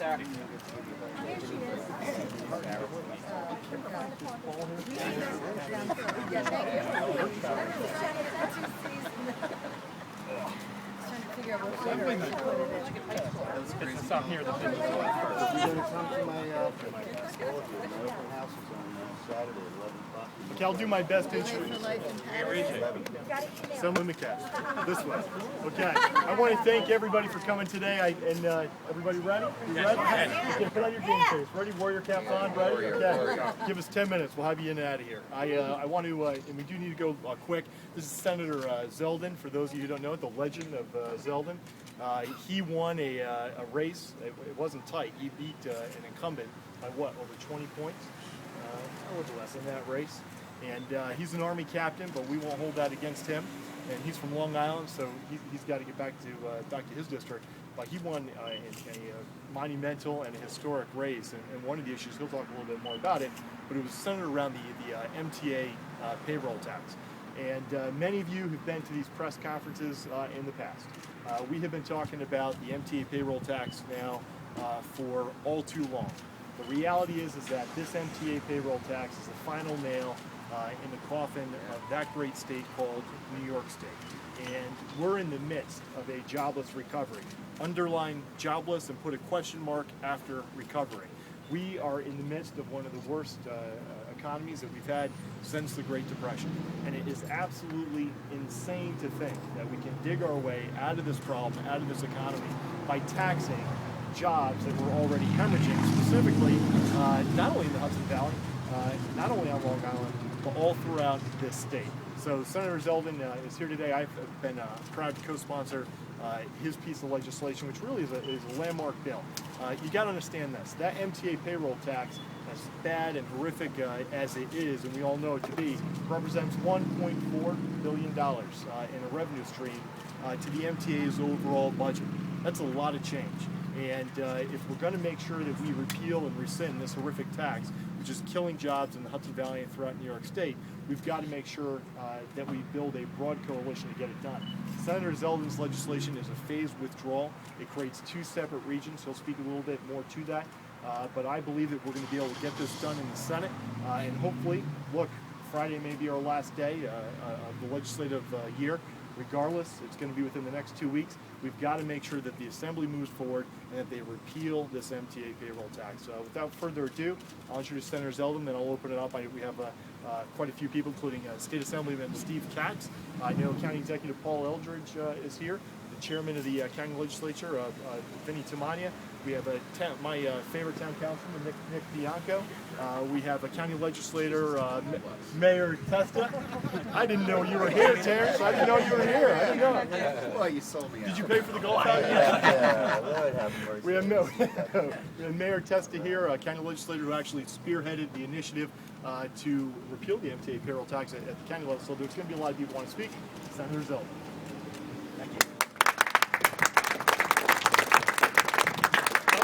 Sarah. It's stop here. You're going to come to my open house is on Saturday at 11 o'clock. Okay, I'll do my best to introduce. Someone McCash. This way. Okay. I want to thank everybody for coming today. Everybody ready? You ready? Okay, put on your game face. Ready? Warrior caps on. Ready? Okay. Give us 10 minutes. We'll have you in and out of here. I want to, and we do need to go quick. This is Senator Zeldin. For those of you who don't know it, the legend of Zeldin. He won a race. It wasn't tight. He beat an incumbent by what? Over 20 points? A little less in that race. And he's an Army captain, but we won't hold that against him. And he's from Long Island, so he's got to get back to his district. But he won a monumental and a historic race. And one of the issues, he'll talk a little bit more about it, but it was centered around the MTA payroll tax. And many of you have been to these press conferences in the past. We have been talking about the MTA payroll tax now for all too long. The reality is that this MTA payroll tax is the final nail in the coffin of that great state called New York State. And we're in the midst of a jobless recovery. Underline jobless and put a question mark after recovery. We are in the midst of one of the worst economies that we've had since the Great Depression. And it is absolutely insane to think that we can dig our way out of this problem, out of this economy, by taxing jobs that were already hemorrhaging, specifically not only in the Hudson Valley, not only on Long Island, but all throughout this state. So Senator Zeldin is here today. I've been proud to co-sponsor his piece of legislation, which really is a landmark bill. You got to understand this. That MTA payroll tax, as bad and horrific as it is, and we all know it to be, represents $1.4 billion in a revenue stream to the MTA's overall budget. That's a lot of change. And if we're going to make sure that we repeal and rescind this horrific tax, which is killing jobs in the Hudson Valley and throughout New York State, we've got to make sure that we build a broad coalition to get it done. Senator Zeldin's legislation is a phased withdrawal. It creates two separate regions. He'll speak a little bit more to that. But I believe that we're going to be able to get this done in the Senate. And hopefully, look, Friday may be our last day of the legislative year. Regardless, it's going to be within the next 2 weeks. We've got to make sure that the Assembly moves forward and that they repeal this MTA payroll tax. So without further ado, I'll introduce Senator Zeldin, then I'll open it up. We have quite a few people, including State Assemblyman Steve Katz. I know County Executive Paul Eldridge is here. The Chairman of the County Legislature, Vinnie Tamania. We have my favorite town councilman, Nick Bianco. We have a county legislator, Mayor Testa. I didn't know you were here, Terrence. I didn't know you were here. I didn't know. Well, you sold me out. Did you pay for the golf out? We have Mayor Testa here, a county legislator who actually spearheaded the initiative to repeal the MTA payroll tax at the county level. So there's going to be a lot of people who want to speak. Senator Zeldin. Thank you.